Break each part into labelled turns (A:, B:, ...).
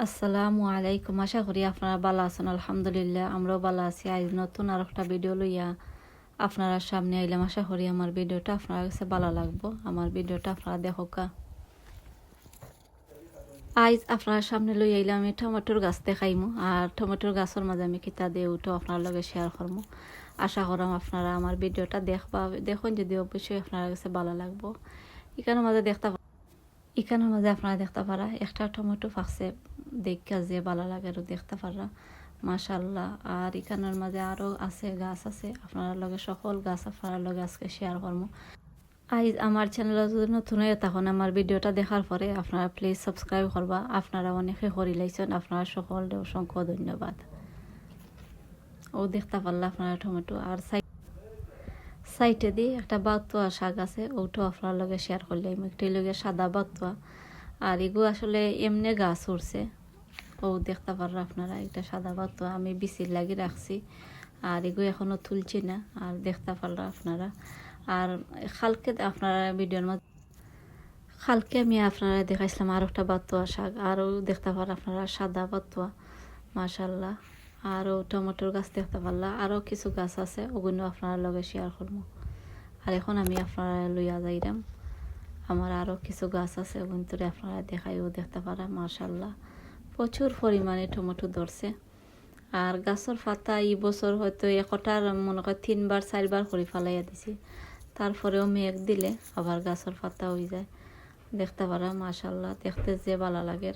A: আসসালামু আলাইকুম। আশা করি আপনারা ভালো আছেন। আলহামদুলিল্লাহ আমরাও ভালো আছি। আজ নতুন আর একটা ভিডিও লইয়া আপনারা সামনে আইলাম। আশা করি আমার ভিডিওটা আপনার কাছে ভালো লাগবো। আমার ভিডিওটা আপনারা দেখোকা। আজ আপনার সামনে লই আইলাম আমি টমেটোর গাছ দেখাইমু। আর টমেটোর গাছের মাঝে আমি কিতা দিয়ে উঠো আপনার লগে শেয়ার করবো। আশা করাম আপনারা আমার ভিডিওটা দেখুন, যদি অবশ্যই আপনার কাছে ভালো লাগবো। এখানের মাঝে আপনারা দেখতে পারা একটা টমেটো ফাঁকছে, দেখা যে ভালো লাগে আরো দেখতে পারা মাশাআল্লাহ। আর এখানের মাঝে আরো আছে গাছ আছে, আপনার লগে সকল গাছ আপনার লগে আজকে শেয়ার করবো। আজ আমার চ্যানেলে যদি নতুন হয়ে তখন আমার ভিডিওটা দেখার পরে আপনারা প্লিজ সাবস্ক্রাইব করবা। আপনারা অনেকে করি লাইছেন, আপনারা সকলকে অসংখ্য ধন্যবাদ। ও দেখতে পারলা আপনারা টমেটো। আর সাইটে দিয়ে একটা বাতুয়া শাক আছে, ওটাও আপনার লগে শেয়ার করলাম। একটি লগে সাদা বাতুয়া, আর এগুলো আসলে এমনি গাছ উঠছে। ও দেখতে পারো আপনারা, এটা সাদা বাতুয়া আমি বিচির লাগি রাখছি। আর এগুলো এখনো তুলছি না। আর দেখতে পারলো আপনারা। আর কালকে আপনারা ভিডিওর মাঝে কালকে আমি আপনারা দেখাইছিলাম আর একটা বাতুয়া শাক, আরও দেখতে পারো আপনারা সাদা বাতুয়া মাশাল্লাহ। আরও টমেটোর গাছ দেখতে পারলা, আরও কিছু গাছ আছে, ওগুলো আপনারা লগে শেয়ার করবো। আর এখন আমি আপনারা লইয়া যাইলাম, আমার আরও কিছু গাছ আছে, ওগুলো আপনারা দেখাইও দেখতে পারা মাশাল্লাহ। প্রচুর পরিমাণে টমেটো ধরছে। আর গাছের পাতা এই বছর হয়তো একটার মনে হয় 3বার 4বার করে ফালাইয়া দিছি। তারপরেও মেঘ দিলে আবার গাছের পাতা হয়ে যায়, দেখতে পারা মাশাল্লাহ। দেখতে যে ভালো লাগে।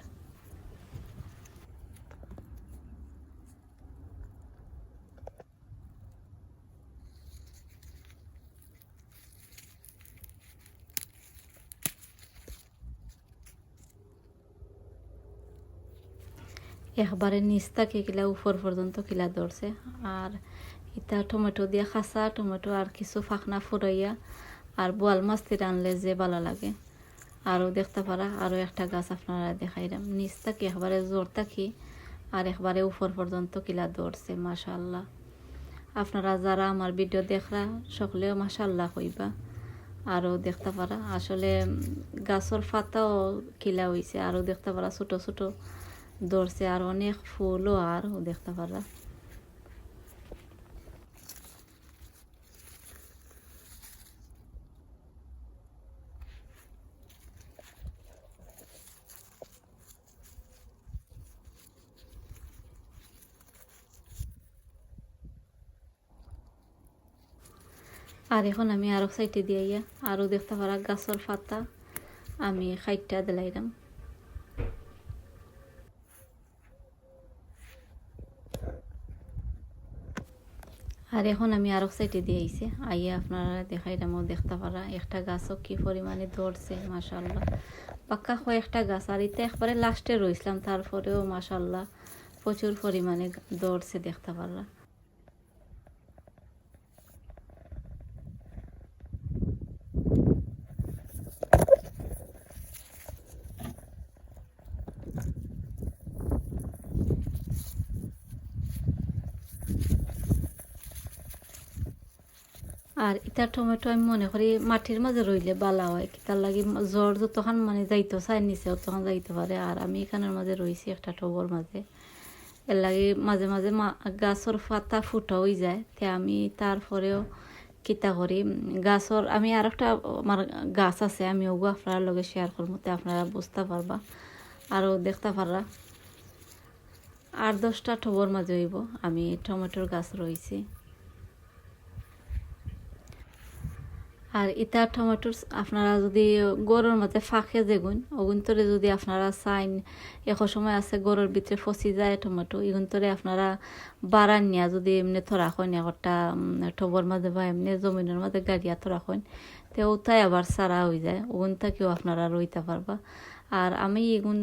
A: একবারে নিচ থেকে কিলা উপর পর্যন্ত কিলা ধরছে। আর এটা টমেটো দিয়ে খাসা টমেটো আর কিছু ফাঁকনা ফুরাইয়া আর বোয়াল মাছ দিয়ে আনলে যে ভালো লাগে। আরও দেখতে পারা আরও একটা গাছ আপনারা দেখাইলাম, নিচ থাকি একবারে জোর থাকি আর একবারে উপর পর্যন্ত কিলা ধরছে মাশাল্লাহ। আপনারা যারা আমার ভিডিও দেখরা সকলেও মাশাল্লাহ কইবা। আরও দেখতে পারা আসলে গাছের পাতাও কিলা হয়েছে, আরও দেখতে পারা ছোট ছোট ধরছে, আর অনেক ফুলও আর দেখতে পারা। আর এখন আমি আরো সাইডে দিয়ে আরও দেখতে পারা গাছের পাতা আমি খাইটটা দিলাইলাম। আর এখন আমি আরো সাইডে দিয়ে আইছি আইয়া আপনারা দেখাইলাম। ও দেখতে পারা একটা গাছও কি পরিমাণে ধরছে মাশাল্লাহ। পাক্কা কয়েকটা গাছ, আর এটা একবারে লাস্টে রইছিলাম, তারপরেও মাশাল্লাহ প্রচুর পরিমাণে ধরছে দেখতে পারা। আর এটা টমেটো আমি মনে করি মাটির মাঝে রইলে বালা হয়, তার লাগে জ্বর যতক্ষণ মানে যাইতো চাই নিচে তখন যাইতে পারে। আর আমি এখানের মাঝে রয়েছি একটা টবর মাঝে, এর লাগে মাঝে মাঝে গাছের পাতা ফুটা হয়ে যায়। তে আমি তারপরেও কিতা করি গাছের আমি আর একটা আমার গাছ আছে, আমি ওগু আপনার লগে শেয়ার করবো, তে আপনারা বুঝতে পারবা আরও দেখতে পারবা। 8-10টা টবর মাঝে হইব আমি টমেটোর গাছ রয়েছি। আর ইটা টমেটোর আপনারা যদি গরুর মধ্যে ফাঁকে যেগুন ওগুন তরে যদি আপনারা চাইন, এখন সময় আছে গরুর ভিতরে ফসি যায় টমেটো, এগুন তরে আপনারা বাড়ান নিয়া যদি এমনি থরা হয় একটা টবর মাঝে বা এমনি জমিনের মধ্যে গাড়িয়া থরা হয়, তো ওটাই আবার সারা হয়ে যায়, ওগুন থেকেও আপনারা রইতে পারবা। আর আমি এগুন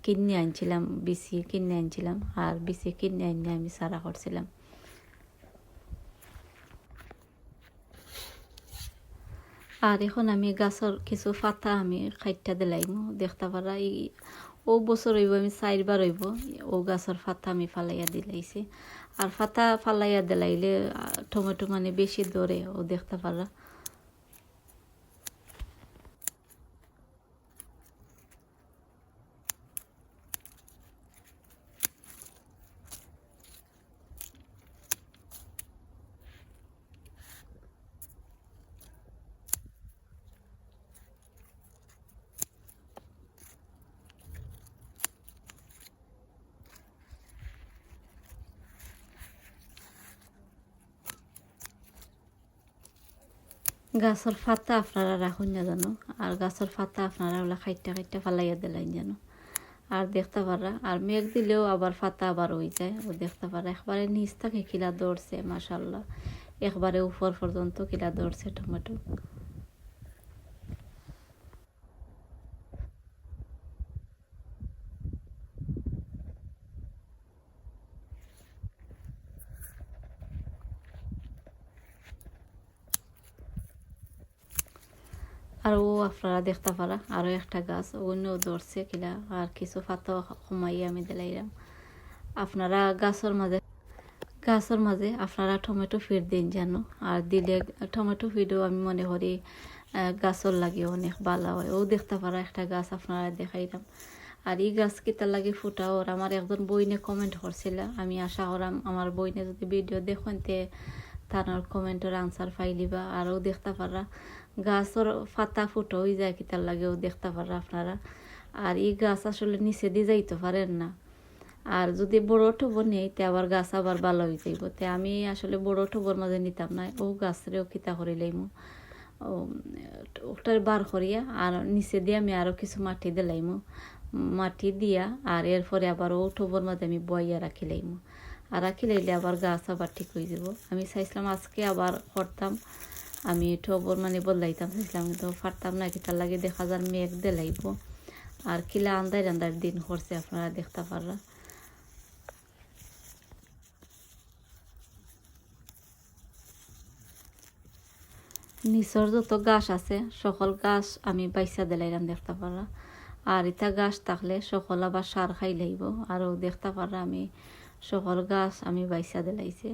A: কিনে আনছিলাম, বিচি কিনে আনছিলাম, আর বিচি কিনে আনিয়ে আমি সারা করছিলাম। আর এখন আমি গাছের কিছু পাতা আমি খাইটটা দিলাইম, দেখতে পারা ও বছর হইব আমি 4বার হইব ও গাছের পাতা আমি ফালাইয়া দিলাইছি। আর পাতা ফালাইয়া দিলাইলে টমেটো মানে বেশি ধরে, ও দেখতে পারা। গাছের পাতা আপনারা রাখুন না জানো, আর গাছের পাতা আপনারা ওলা খাইটা খাইটা ফালাইয়া দিলেন যেন, আর দেখতে পারা আর মেঘ দিলেও আবার পাতা আবার হয়ে যায়, ও দেখতে পারা একবারে নিচ থেকে কিলা দৌড়ছে মাশাল্লাহ, একবারে উপর পর্যন্ত কিলা দৌড়ছে টমেটো। আর ও আপনারা দেখতে পারা আরও একটা গাছ অন্য ধরছে কিলা, আর কিছু পাতা কমাই আমি দিলাইলাম। আপনারা গাছের মাঝে আপনারা টমেটো ফিড দিন জানো, আর দিলে টমেটো ফিডও আমি মনে করি গাছর লাগে অনেক ভালো হয়। ও দেখতে পারা একটা গাছ আপনারা দেখাইলাম। আর এই গাছ কিতা লাগে ফুটা ওর আমার একজন বইনে কমেন্ট করছিল, আমি আশা করাম আমার বইনে যদি ভিডিও দেখুন তে তার কমেন্টের আনসার পাইলিবা। আর ও দেখতে পারা গাছের পাতা ফুটো হয়ে যায় কিতার লাগে, ও দেখতে পারা আপনারা। আর এই গাছ আসলে নিচে দিয়ে যাইতে পারেন না, আর যদি বড় টবর নেই তে আবার গাছ আবার ভালো হয়ে যাইব। তে আমি আসলে বড় টবর মাঝে নিতাম না, ও গাছরেও কিতা করিলাইমু ওটার বার করিয়া আর নিচে দিয়ে আমি আরও কিছু মাটি দিলাইমু, মাটি দিয়া আর এরপরে আবার ও টবর মাঝে আমি বইয়া রাখিলাইমু, আর রাখিলাইলে আবার গাছ আবার ঠিক হয়ে যাব। আমি চাইছিলাম আজকে আবার করতাম, আমি টবর মানে বদলাইতাম চাইছিলাম, কিন্তু পারতাম না কি তার লাগে দেখা যান মেঘ দিলাইব। আর কিলা আন্দার দিন করছে আপনারা দেখতে পাররা। নিচর যত গাছ আছে সকল গাছ আমি বাইসা দিলাইলাম দেখতে পারা, আর ইটা গাছ থাকলে সকল আবার সার খাই লাইব। আরও দেখতে পারা আমি সকল গাছ আমি বাইসা দিলাইছে।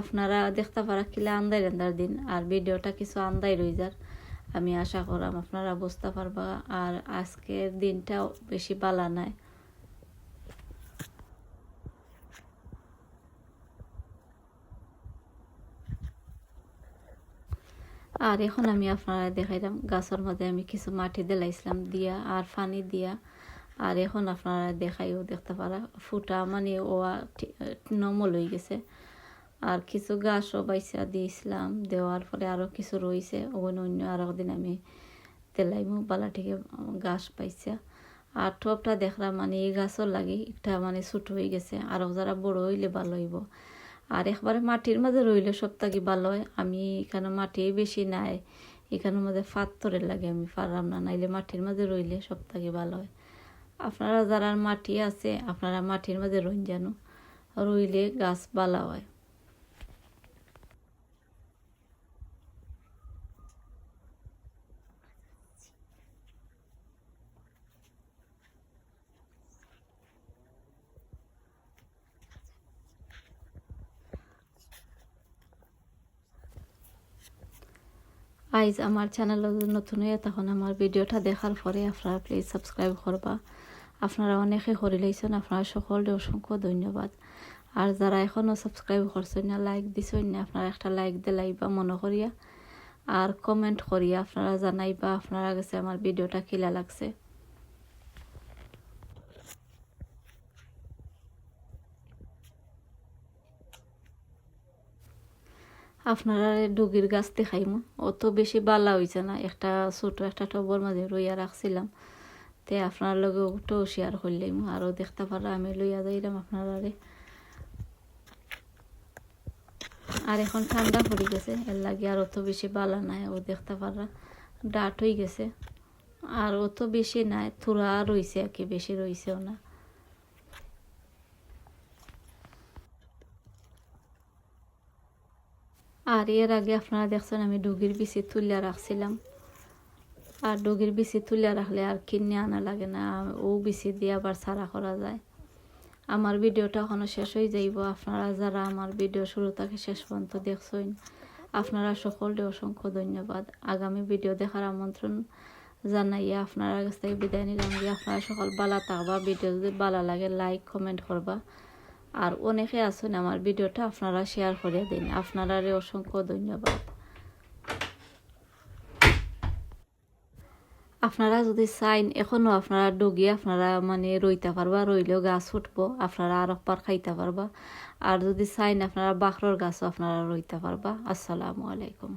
A: আপনারা দেখতে পারা কিলা আন্দার দিন, আর ভিডিওটা কিছু আন্দাই রয়ে যার আমি আশা করাম আপনারা বুঝতে পারবা। আর আজকের দিনটাও বেশি বালা নাই। আর এখন আমি আপনারা দেখাইলাম গাছের মধ্যে আমি কিছু মাটি দিলাইছিলাম দিয়া আর পানি দিয়া, আর এখন আপনারা দেখাইও দেখতে পারা ফুটা মানে ও নমল হয়ে গেছে। আর কিছু গাছও বাইসা দিয়েছিলাম, দেওয়ার পরে আরও কিছু রয়েছে অন্য আরও দিন আমি তেলাইমু বালা থেকে গাছ পাইছে। আর টপটা দেখলাম মানে এই গাছও লাগে একটা মানে ছোট হয়ে গেছে, আরও যারা বড় হইলে ভালো হইব। আর একবারে মাটির মাঝে রইলে সব থাকি ভালো হয়। আমি এখানে মাটি বেশি নাই, এখানের মধ্যে পাথরের লাগে আমি পারলাম না, নাইলে মাটির মাঝে রইলে সব থাকি ভালো হয়। আপনারা যারা মাটি আছে আপনারা মাটির মাঝে রইন জানো, রইলে গাছ ভালো হয়। আইজ আমার চ্যানেল নতুন হয়ে তখন আমার ভিডিওটা দেখার পরে আপনারা প্লিজ সাবস্ক্রাইব করবা। আপনারা অনেকে করে লাইছেন, আপনারা সকলকে অসংখ্য ধন্যবাদ। আর যারা এখনও সাবস্ক্রাইব করছেন না লাইক দিছেন না, আপনারা একটা লাইক দিলাইবা মনে করিয়া, আর কমেন্ট করিয়া আপনারা জানাইবা আপনারা কাছে আমার ভিডিওটা কিলা লাগছে। আপনারা ডুগির গাছ দেখাইমু, অত বেশি বালা হয়েছে না, একটা ছোট একটা টবর মাঝে রইয়া রাখছিলাম, তে আপনার লগে ওটাও শেয়ার করলাম। আরও দেখতে পারা আমি লইয়া যাইলাম আপনারা। আর এখন ঠান্ডা পড়ে গেছে এর লাগে আর অত বেশি বালা নাই, ও দেখতে পারা ডাট হয়ে গেছে, আর অত বেশি নাই থোড়া রয়েছে আর কি, বেশি রয়েছেও না। আর এর আগে আপনারা দেখছেন আমি ডুগির বিচি তুলিয়া রাখছিলাম, আর ডুগির বিচি তুলিয়া রাখলে আর কিনে আনা লাগে না, ও বিচি দিয়ে আবার ছাড়া করা যায়। আমার ভিডিওটা এখনও শেষ হয়ে যাইব। আপনারা যারা আমার ভিডিও শুরু থেকে শেষ পর্যন্ত দেখছেন আপনারা সকলকে অসংখ্য ধন্যবাদ। আগামী ভিডিও দেখার আমন্ত্রণ জানাইয়া আপনারা কাছ থেকে বিদায় নিলাম। আপনারা সকল বালা থাকবা, ভিডিও যদি ভালো লাগে লাইক কমেন্ট করবা, আর অনেকে আছেন আমার ভিডিওটা আপনারা শেয়ার করে দিন, আপনারা অসংখ্য ধন্যবাদ। আপনারা যদি চাইন এখনও আপনারা ডুগিয়ে আপনারা মানে রইতে পারবা, রইলেও গাছ উঠবো আপনারা আর একবার খাইতে পারবা। আর যদি চাইন আপনারা বাখরর গাছও আপনারা রইতে পারবা। আসসালামু আলাইকুম।